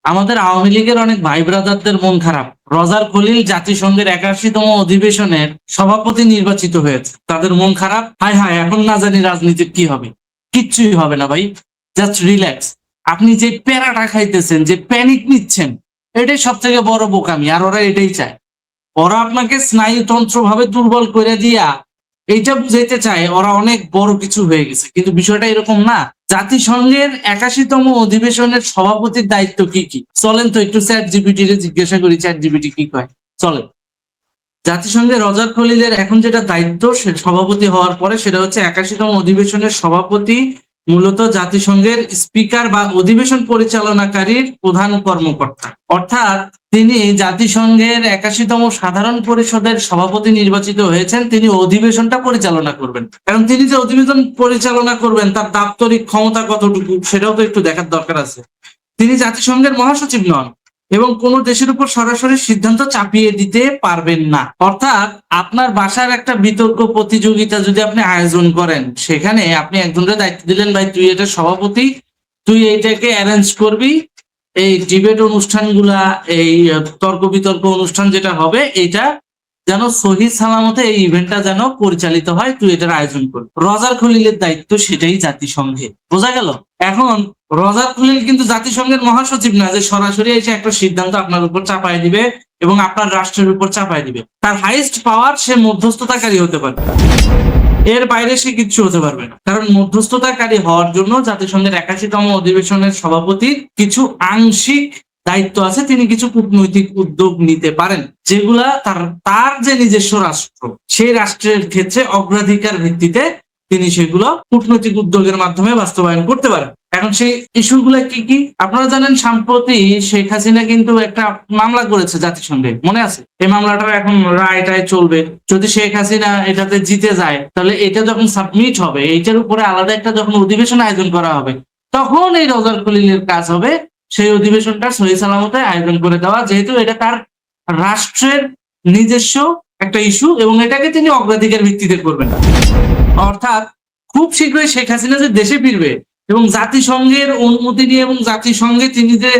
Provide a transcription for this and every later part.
আমাদের আওয়ামী লীগের অনেক ভাই ব্রাদারদের মন খারাপ। রজার খলিল জাতিসংঘের ৮১তম অধিবেশনের সভাপতি নির্বাচিত হয়েছে, তাদের মন খারাপ। হায় হায়, এখন না জানি রাজনীতির কি হবে। কিচ্ছুই হবে না ভাই, জাস্ট রিল্যাক্স। আপনি যে প্যারাটা খাইতেছেন, যে প্যানিক নিচ্ছেন, এটাই সব থেকে বড় বোকামি। আর ওরা এটাই চায়, ওরা আপনাকে স্নায়ুতন্ত্র ভাবে দুর্বল করে দিয়া এইটা বুঝাইতে চায় ওরা অনেক বড় কিছু হয়ে গেছে, কিন্তু বিষয়টা এরকম না। জাতিসংঘের ৮১তম অধিবেশনের সভাপতির দায়িত্ব কি কি? চলেন তো একটু চ্যাট জিপিটি রে জিজ্ঞাসা করি, চ্যাট জিপিটি কি কয়। চলেন। জাতিসংঘের রজার খলিলের এখন যেটা দায়িত্ব, সে সভাপতি হওয়ার পরে, সেটা হচ্ছে ৮১তম অধিবেশনের সভাপতি মূলত জাতিসংঘের স্পিকার বা অধিবেশন পরিচালনাকারীর প্রধান কর্মকর্তা। অর্থাৎ তিনি জাতিসংঘের ৮১তম সাধারণ পরিষদের সভাপতি নির্বাচিত হয়েছেন, তিনি অধিবেশনটা পরিচালনা করবেন। কারণ তিনি যে অধিবেশন পরিচালনা করবেন তার দাপ্তরিক ক্ষমতা কতটুকু সেটাও তো একটু দেখার দরকার আছে। তিনি জাতিসংঘের মহাসচিব নন এবং কোন দেশের উপর সরাসরি সিদ্ধান্ত চাপিয়ে দিতে পারবেন না। অর্থাৎ আপনার বাসার একটা বিতর্ক প্রতিযোগিতা যদি আপনি আয়োজন করেন, সেখানে আপনি একজনের দায়িত্ব দিলেন, ভাই তুই এটা সভাপতি, তুই এইটাকে অ্যারেঞ্জ করবি, এই ডিবেট অনুষ্ঠানগুলা, এই তর্ক বিতর্ক অনুষ্ঠান যেটা হবে, এটা যেন সহি সালামতে এই ইভেন্টটা যেন পরিচালিত হয়, তুই এটার আয়োজন করবি। রজার খলিলের দায়িত্ব সেটাই জাতিসংঘে। বোঝা গেল? এখন রজার খলিল কিন্তু জাতিসংঘের মহাসচিব না যে সরাসরি এসে একটা সিদ্ধান্ত আপনার উপর চাপায় দিবে এবং আপনার রাষ্ট্রের উপর চাপায় দিবে। তার হাইয়েস্ট পাওয়ার, সে মধ্যস্থতাকারী হতে পারে, এর বাইরে সে কিচ্ছু হতে পারবে না। কারণ মধ্যস্থতাকারী হওয়ার জন্য জাতিসংঘের ৮১তম অধিবেশনের সভাপতির কিছু আংশিক দায়িত্ব আছে, তিনি কিছু কূটনৈতিক উদ্যোগ নিতে পারেন, যেগুলা তার যে নিজস্ব রাষ্ট্র, সেই রাষ্ট্রের ক্ষেত্রে অগ্রাধিকার ভিত্তিতে তিনি সেগুলো কূটনৈতিক উদ্যোগের মাধ্যমে বাস্তবায়ন করতে পারেন। এখন সেই ইস্যুগুলো কি কি আপনারা জানেন? সম্প্রতি শেখ হাসিনা কিন্তু একটা মামলা করেছে জাতিসংঘে, মনে আছে? এই মামলাটার এখন রায়টায় চলবে। যদি শেখ হাসিনা এটাতে জিতে যায়, তাহলে এটা যখন সাবমিট হবে, এইটার উপরে আলাদা একটা যখন অধিবেশন আয়োজন করা হবে, তখন এই রজার খলিলের কাজ হবে সেই অধিবেশনটা সহি সালামতে আয়োজন করে দেওয়া, যেহেতু এটা তার রাষ্ট্রের নিজস্ব একটা ইস্যু এবং এটাকে তিনি অগ্রাধিকার ভিত্তিতে করবেন। অর্থাৎ খুব শীঘ্রই শেখ হাসিনা যে দেশে ফিরবে এবং জাতিসংঘের অনুমতি নিয়ে এবং জাতিসংঘে তিনি যে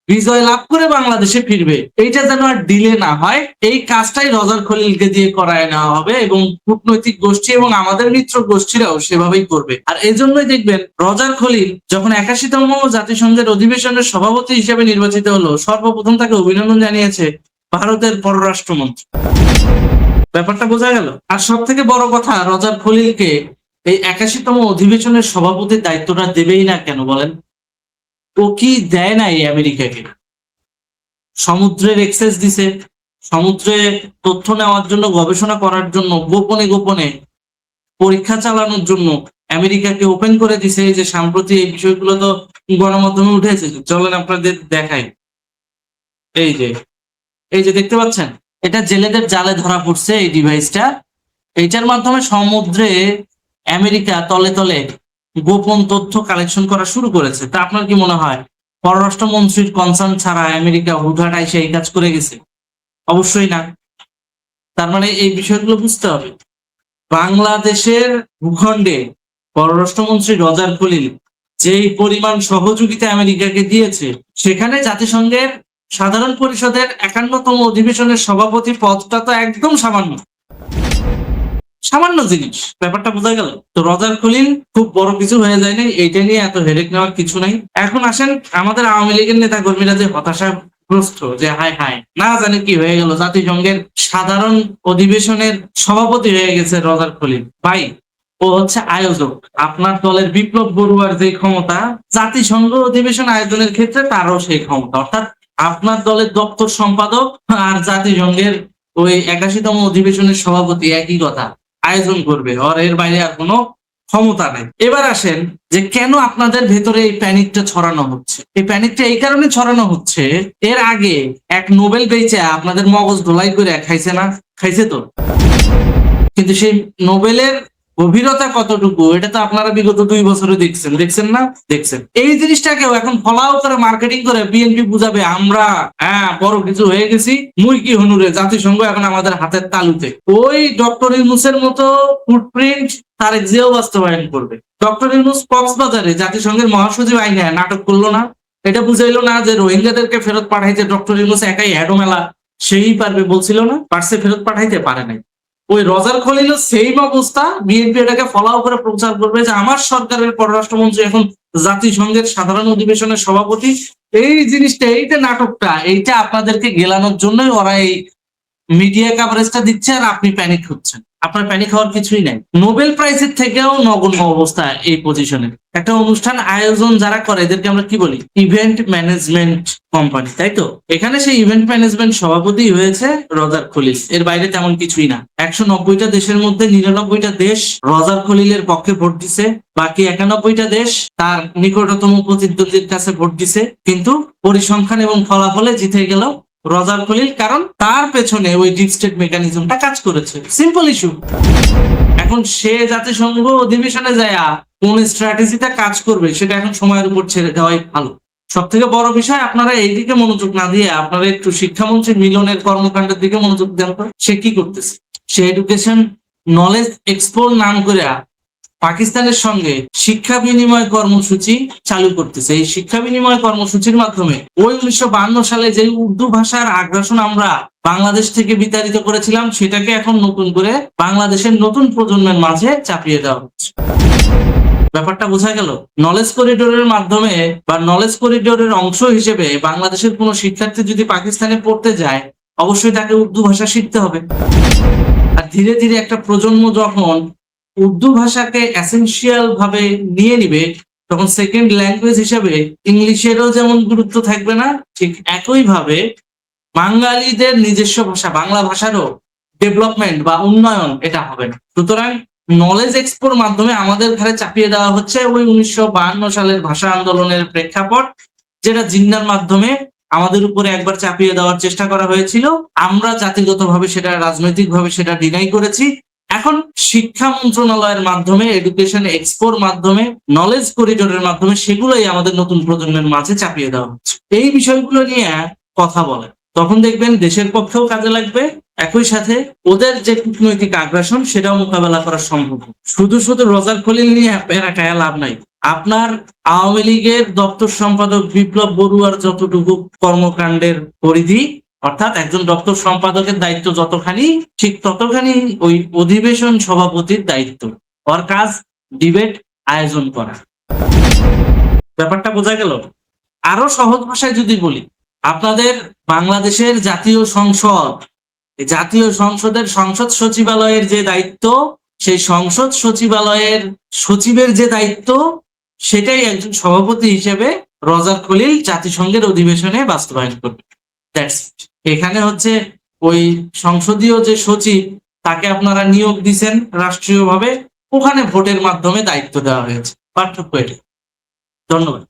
বিজয় লাভ করে বাংলাদেশে ফিরবে, এইটা যেন আর ডিলে না হয়, এই কাজটাই রজার খলিলকে দিয়ে করায় নেওয়া হবে এবং কূটনৈতিক গোষ্ঠী এবং আমাদের মিত্র গোষ্ঠীরাও সেভাবেই করবে। আর এই জন্যই দেখবেন রজার খলিল যখন ৮১তম জাতিসংঘের অধিবেশনের সভাপতি হিসেবে নির্বাচিত হলো, সর্বপ্রথম তাকে অভিনন্দন জানিয়েছে ভারতের পররাষ্ট্রমন্ত্রী। ব্যাপারটা বোঝা গেল? আর সব থেকে বড় কথা, রজার খলিলকে এই ৮১তম অধিবেশনের সভাপতির দায়িত্বটা দেবেই না কেন বলেন? ও কি দেয় না এই আমেরিকাকে? সমুদ্রের এক্সেস দিছে, সমুদ্রে তথ্য নেওয়ার জন্য, গবেষণা করার জন্য, গোপনে গোপনে পরীক্ষা চালানোর জন্য আমেরিকাকে ওপেন করে দিছে। এই যে সাম্প্রতি এই বিষয়গুলো তো গণমাধ্যমে উঠেছে, চলেন আপনাদের দেখাই। এই যে দেখতে পাচ্ছেন, এটা জেলেদের জালে ধরা পড়ছে এই ডিভাইসটা। এইটার মাধ্যমে সমুদ্রে আমেরিকা তলে তলে গোপন তথ্য কালেকশন করা শুরু করেছে। তা আপনার কি মনে হয় পররাষ্ট্রমন্ত্রীর কনসার্ন ছাড়া আমেরিকা হুটহাট এসে এই কাজ করে গেছে? অবশ্যই না। তার মানে এই বিষয়গুলো বুঝতে হবে। বাংলাদেশের ভূখণ্ডে পররাষ্ট্রমন্ত্রী রজার খলিল যেই পরিমাণ সহযোগিতা আমেরিকাকে দিয়েছে, সেখানে জাতিসংঘের সাধারণ পরিষদের ৫১তম অধিবেশনের সভাপতি পদটা তো একদম সামান্য জিনিস। ব্যাপারটা বোঝা গেল? তো রজার খলিল খুব বড় কিছু হয়ে যায় নাই, এইটা নিয়ে এত হেডেক নেওয়ার কিছু নাই। এখন আসেন, আমাদের আওয়ামী লীগের নেতা কর্মীরা যে হতাশাগ্রস্ত, যে হায় হায় না জানি কি হয়ে গেল, জাতিসংঘের সাধারণ অধিবেশনের সভাপতি হয়ে গেছে রজার খলিল। ভাই, ও হচ্ছে আয়োজক। আপনার দলের বিপ্লব বড়ুয়ার যে ক্ষমতা জাতিসংঘ অধিবেশন আয়োজনের ক্ষেত্রে, তারও সেই ক্ষমতা। অর্থাৎ আপনার দলের দপ্তর সম্পাদক আর জাতিসংঘের ওই ৮১তম অধিবেশনের সভাপতি একই কথা, আয়োজন করবে, আর এর বাইরে আর কোনো ক্ষমতা নাই। এবার আসেন যে কেন আপনাদের ভেতরে এই প্যানিকটা ছড়ানো হচ্ছে। এই প্যানিকটা এই কারণে ছড়ানো হচ্ছে, এর আগে এক নোবেল পেয়েছে আপনাদের মগজ ধোলাই করে খাইছে না? খাইছে তো। কিন্তু সেই নোবেলের গভীরতা কতটুকু, এটা তো আপনারা বিগত ২ বছরে দেখছেন না? দেখছেন। এই জিনিসটাকেও এখন ফলাও করে মার্কেটিং করে বিএনপি বুঝাবে আমরা বড় কিছু হয়ে গেছি, মুই কি হনুরে, জাতিসংঘ এখন আমাদের হাতের তালুতে। ওই ডক্টর ইউনূসের মতো ফুটপ্রিন্ট তারেক জিয়াও বাস্তবায়ন করবে। ডক্টর ইউনূস কক্সবাজারে জাতিসংঘের মহাসচিব আইনে নাটক করলো না? এটা বুঝাইলো না যে রোহিঙ্গাদেরকে ফেরত পাঠাইতে ডক্টর ইউনূস একাই এডোমেলা সেই পারবে, বলছিল না? পারছে, ফেরত পাঠাইতে পারে নাই। ওই রজার খলিলও সেম অবস্থা, বিএনপি এটাকে ফলাও করে প্রচার করবে যে আমার সরকারের পররাষ্ট্রমন্ত্রী এখন জাতিসংঘের সাধারণ অধিবেশনের সভাপতি। এই জিনিসটা, এইটা নাটকটা, এইটা আপনাদেরকে গেলানোর জন্যই ওরা এই মিডিয়া কাভারেজটা দিচ্ছে, আর আপনি প্যানিক হচ্ছেন। আপনার প্যানিক হওয়ার কিছুই নাই। নোবেল প্রাইজের থেকেও নগণ্য অবস্থা এই পজিশনে। একটা অনুষ্ঠান আয়োজন যারা করে এদেরকে আমরা কি বলি? ইভেন্ট ম্যানেজমেন্ট কোম্পানি, তাই তো? এখানে সেই ইভেন্ট ম্যানেজমেন্ট সভাপতি হয়েছে রজার খলিল, এর বাইরে তেমন কিছুই না। 190টা দেশের মধ্যে 99টা দেশ রজার খলিলের পক্ষে ভোট দিছে, বাকি 91টা দেশ তার নিকটতম প্রতিদ্বন্দ্বীর কাছে ভোট দিছে, কিন্তু পরিসংখ্যান এবং ফলাফলে জিতে গেল রজার খলিল, কারণ তার পেছনে ওই ডিপ স্টেট মেকানিজমটা কাজ করেছে। Simple issue. এখন সে জাতিসংঘ অধিবেশনে যায় কোন স্ট্র্যাটেজিটা কাজ করবে সেটা এখন সময়ের উপর ছেড়ে দেওয়াই ভালো। সব থেকে বড় বিষয়, আপনারা এইদিকে মনোযোগ না দিয়ে আপনারা একটু শিক্ষামন্ত্রী মিলনের কর্মকাণ্ডের দিকে মনোযোগ দেন। সে কি করতেছে? সে এডুকেশন নলেজ এক্সপোর নাম করে পাকিস্তানের সঙ্গে শিক্ষা বিনিময় কর্মসূচি চালু করতেছে। এই শিক্ষা বিনিময় কর্মসূচির মাধ্যমে ওই 1952 সালে যে উর্দু ভাষার আগ্রাসন আমরা বাংলাদেশ থেকে বিতাড়িত করেছিলাম, সেটাকে এখন নতুন করে বাংলাদেশের নতুন প্রজন্মের মাঝে চাপিয়ে দেওয়া হচ্ছে। ব্যাপারটা বোঝা গেল? নলেজ করিডোরের মাধ্যমে বা নলেজ করিডোরের অংশ হিসেবে বাংলাদেশের কোনো শিক্ষার্থী যদি পাকিস্তানে পড়তে যায়, অবশ্যই তাকে উর্দু ভাষা শিখতে হবে। আর ধীরে ধীরে একটা প্রজন্ম যখন উর্দু ভাষাকে এসেনশিয়াল ভাবে নিয়ে নিবে, তখন সেকেন্ড ল্যাঙ্গুয়েজ হিসেবে ইংলিশেরও যেমন গুরুত্ব থাকবে না, ঠিক একইভাবে বাঙালিদের নিজস্ব ভাষা বাংলা ভাষারও ডেভেলপমেন্ট বা উন্নয়ন এটা হবে না। সুতরাং নলেজ এক্সপোর মাধ্যমে আমাদের ঘরে চাপিয়ে দেওয়া হচ্ছে ওই 1952 সালের ভাষা আন্দোলনের প্রেক্ষাপট, যেটা জিন্নার মাধ্যমে আমাদের উপরে একবার চাপিয়ে দেওয়ার চেষ্টা করা হয়েছিল। আমরা জাতিগতভাবে সেটা, রাজনৈতিকভাবে সেটা ডিনাই করেছি। এখন শিক্ষা মন্ত্রণালয়ের মাধ্যমে, এডুকেশন এক্সপোর মাধ্যমে, নলেজ করিডোরের মাধ্যমে সেগুলোই আমাদের নতুন প্রজন্মের মাঝে চাপিয়ে দেওয়া হচ্ছে। এই বিষয়গুলো নিয়ে কথা বলে তখন দেখবেন দেশের পক্ষেও কাজে লাগবে, একই সাথে ওদের যে কূটনৈতিক আগ্রাসন সেটাও মোকাবেলা করা সম্ভব। শুধু শুধু রজার খলিল নিয়ে প্যারাকায়া লাভ নাই। আপনার আওয়ামী লীগের দপ্তর সম্পাদক বিপ্লব বড়ুয়ার যতটুকু কর্মকাণ্ডের পরিধি, অর্থাৎ একজন দপ্তর সম্পাদকের দায়িত্ব যতখানি, ঠিক ততখানি ওই অধিবেশন সভাপতির দায়িত্ব। ওর কাজ ডিবেট আয়োজন করা। ব্যাপারটা বোঝা গেল? আরো সহজ ভাষায় যদি বলি, আপনাদের বাংলাদেশের জাতীয় সংসদ, জাতীয় সংসদের সংসদ সচিবালয়ের যে দায়িত্ব, সেই সংসদ সচিবালয়ের সচিবের যে দায়িত্ব, সেটাই একজন সভাপতি হিসেবে রজার খলিল জাতিসংঘের অধিবেশনে বাস্তবায়ন করবে। এখানে হচ্ছে ওই সংসদীয় যে সচিব, তাকে আপনারা নিয়োগ দিচ্ছেন রাষ্ট্রীয়ভাবে, ওখানে ভোটের মাধ্যমে দায়িত্ব দেওয়া হয়েছে। পার্থক্য এটা। ধন্যবাদ।